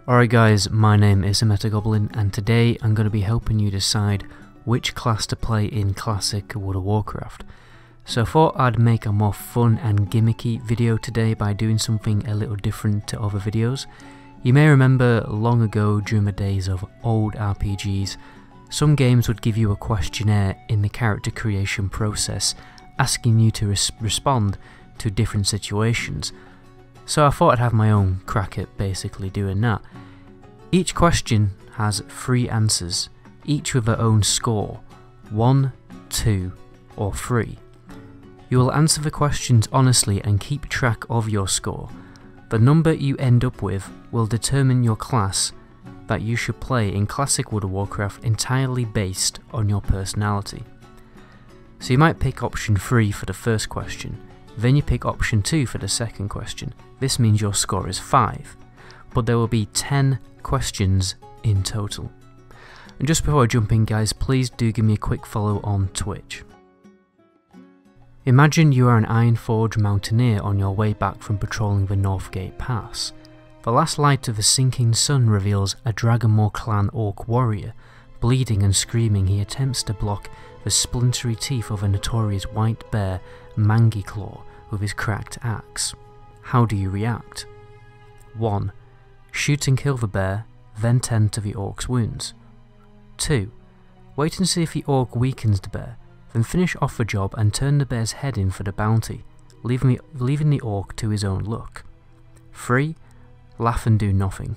Alright guys, my name is Metagoblin and today I'm going to be helping you decide which class to play in Classic World of Warcraft. So I thought I'd make a more fun and gimmicky video today by doing something a little different to other videos. You may remember long ago during the days of old RPGs, some games would give you a questionnaire in the character creation process asking you to respond to different situations. So I thought I'd have my own crack at basically doing that. Each question has 3 answers, each with their own score, 1, 2 or 3. You will answer the questions honestly and keep track of your score. The number you end up with will determine your class that you should play in Classic World of Warcraft entirely based on your personality. So you might pick option 3 for the first question, then you pick option 2 for the second question. This means your score is 5, but there will be 10 questions in total. And just before I jump in guys, please do give me a quick follow on Twitch. Imagine you are an ironforge mountaineer on your way back from patrolling the Northgate Pass. The last light of the sinking sun reveals a dragonmaw clan orc warrior. Bleeding and screaming, he attempts to block the splintery teeth of a notorious white bear, Mangeclaw, with his cracked axe. How do you react? 1. Shoot and kill the bear, then tend to the orc's wounds. 2. Wait and see if the orc weakens the bear, then finish off the job and turn the bear's head in for the bounty, leaving the orc to his own luck. 3. Laugh and do nothing.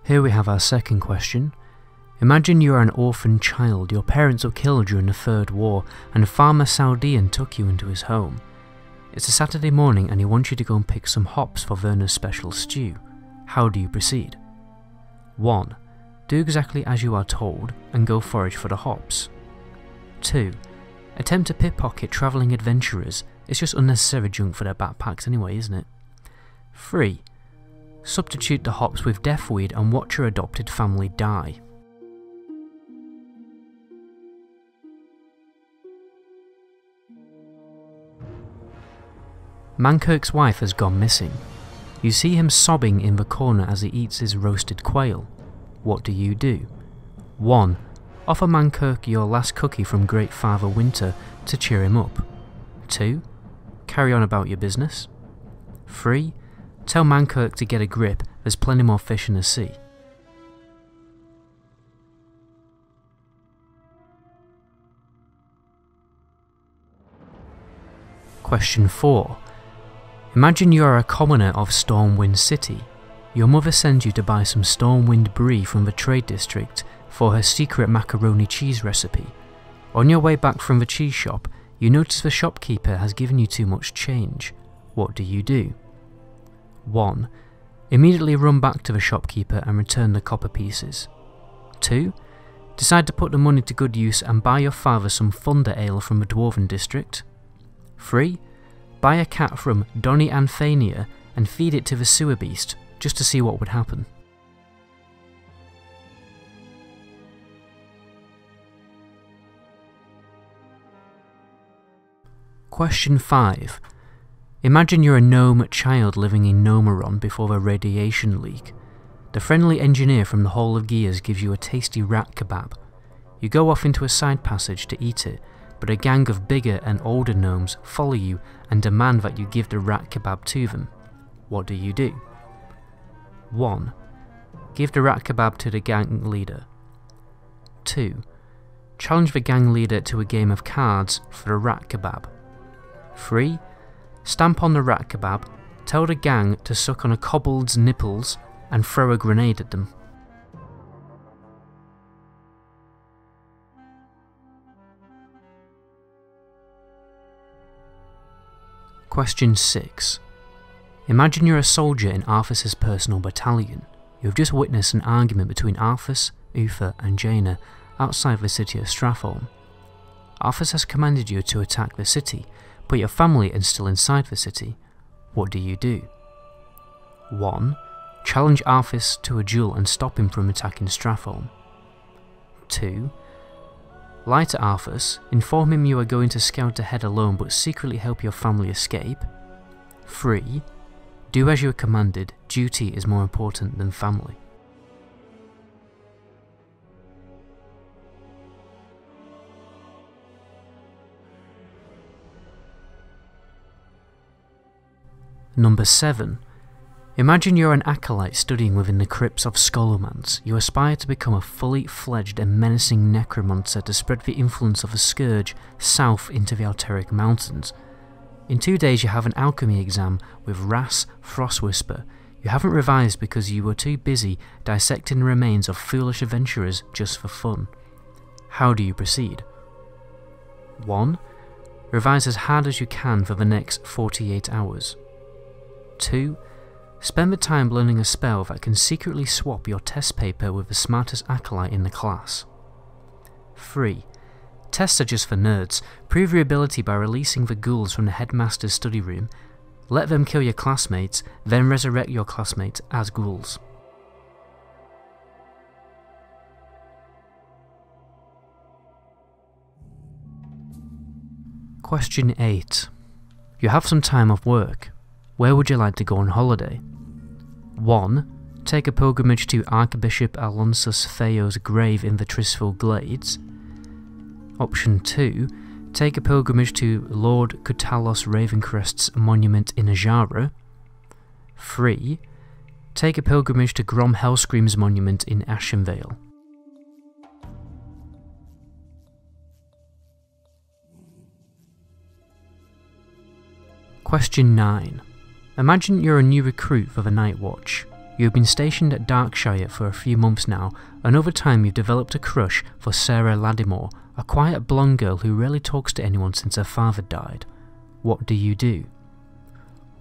Here we have our second question. Imagine you are an orphaned child, your parents were killed during the Third War and Farmer Saldean took you into his home. It's a Saturday morning and he wants you to go and pick some hops for Verna's special stew. How do you proceed? 1. Do exactly as you are told and go forage for the hops. 2. Attempt to pickpocket travelling adventurers, it's just unnecessary junk for their backpacks anyway, isn't it? 3. Substitute the hops with deathweed and watch your adopted family die. Mankirk's wife has gone missing. You see him sobbing in the corner as he eats his roasted quail. What do you do? 1. Offer Mankirk your last cookie from Great Father Winter to cheer him up. 2. Carry on about your business. 3. Tell Mankirk to get a grip, there's plenty more fish in the sea. Question 4. Imagine you are a commoner of Stormwind City. Your mother sends you to buy some Stormwind brie from the trade district for her secret macaroni cheese recipe. On your way back from the cheese shop, you notice the shopkeeper has given you too much change. What do you do? 1. Immediately run back to the shopkeeper and return the copper pieces. 2. Decide to put the money to good use and buy your father some thunder ale from the dwarven district. 3. Buy a cat from Donny Anthania and feed it to the sewer beast, just to see what would happen. Question 5. Imagine you're a gnome child living in Gnomeregan before the radiation leak. The friendly engineer from the Hall of Gears gives you a tasty rat kebab. You go off into a side passage to eat it, but a gang of bigger and older gnomes follow you and demand that you give the rat kebab to them. What do you do? 1. Give the rat kebab to the gang leader. 2. Challenge the gang leader to a game of cards for the rat kebab. 3. Stamp on the rat kebab, tell the gang to suck on a kobold's nipples and throw a grenade at them. Question 6. Imagine you're a soldier in Arthas' personal battalion. You have just witnessed an argument between Arthas, Uther and Jalna outside the city of Stratholme. Arthas has commanded you to attack the city, but your family is still inside the city. What do you do? 1. Challenge Arthas to a duel and stop him from attacking Stratholme. 2. Lie to Arthas, inform him you are going to scout ahead alone but secretly help your family escape. 3. Do as you are commanded, duty is more important than family. Number 7. Imagine you're an acolyte studying within the crypts of scholomance. You aspire to become a fully fledged and menacing necromancer to spread the influence of the scourge south into the Alteric mountains. In 2 days you have an alchemy exam with Ras Frostwhisper. You haven't revised because you were too busy dissecting the remains of foolish adventurers just for fun. How do you proceed? 1. Revise as hard as you can for the next 48 hours. 2. Spend the time learning a spell that can secretly swap your test paper with the smartest acolyte in the class. 3. Tests are just for nerds. Prove your ability by releasing the ghouls from the headmaster's study room. Let them kill your classmates, then resurrect your classmates as ghouls. Question 8. You have some time off work. Where would you like to go on holiday? 1. Take a pilgrimage to Archbishop Alonsus Theo's grave in the Trisful Glades. Option 2. Take a pilgrimage to Lord Cutalos Ravencrest's monument in Ajara. 3. Take a pilgrimage to Grom Hellscream's monument in Ashenvale. Question 9. Imagine you're a new recruit for the Night Watch. You have been stationed at Darkshire for a few months now, and over time you've developed a crush for Sarah Ladimore, a quiet blonde girl who rarely talks to anyone since her father died. What do you do?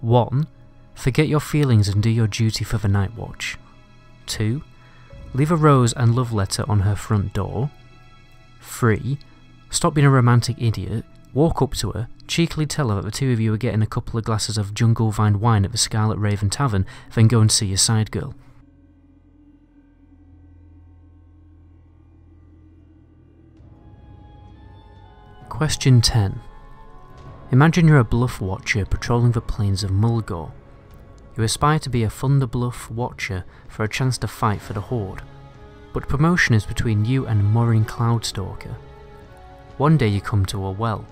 1. Forget your feelings and do your duty for the Night Watch. 2. Leave a rose and love letter on her front door. 3. Stop being a romantic idiot. Walk up to her, cheekily tell her that the two of you are getting a couple of glasses of jungle vine wine at the Scarlet Raven Tavern, then go and see your side girl. Question 10. Imagine you're a bluff watcher patrolling the plains of Mulgore. You aspire to be a Thunder Bluff watcher for a chance to fight for the Horde, but promotion is between you and Morin Cloudstalker. One day you come to a well.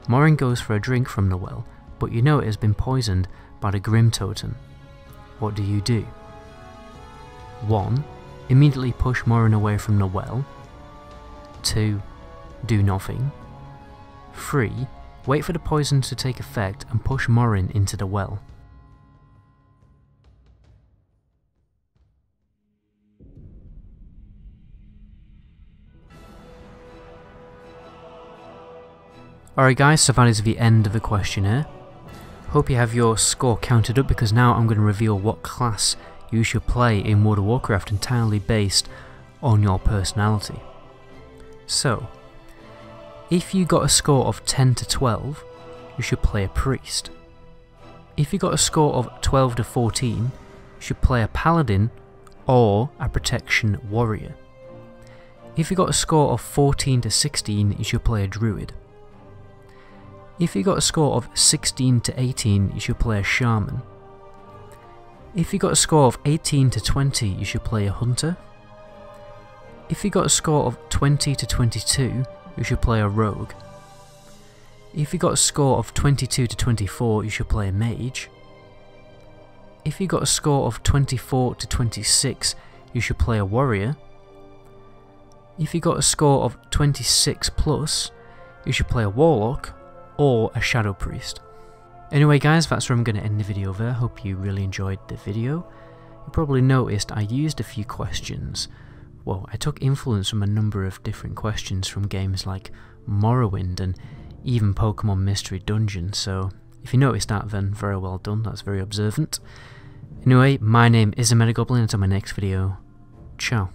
Morin goes for a drink from the well, but you know it has been poisoned by the Grim Totem. What do you do? 1. Immediately push Morin away from the well. 2. Do nothing. 3. Wait for the poison to take effect and push Morin into the well. Alright guys, so that is the end of the questionnaire. Hope you have your score counted up, because now I'm going to reveal what class you should play in World of Warcraft entirely based on your personality. So, if you got a score of 10 to 12, you should play a priest. If you got a score of 12 to 14, you should play a paladin or a protection warrior. If you got a score of 14 to 16, you should play a druid. If you got a score of 16 to 18, you should play a shaman. If you got a score of 18 to 20, you should play a hunter. If you got a score of 20 to 22, you should play a rogue. If you got a score of 22 to 24, you should play a mage. If you got a score of 24 to 26, you should play a warrior. If you got a score of 26 plus, you should play a warlock or a shadow priest. Anyway guys, that's where I'm going to end the video there. Hope you really enjoyed the video. You probably noticed I used a few questions. Well, I took influence from a number of different questions from games like Morrowind and even Pokemon Mystery Dungeon, so if you noticed that, then very well done, that's very observant. Anyway, my name is Goblin, and until my next video, ciao.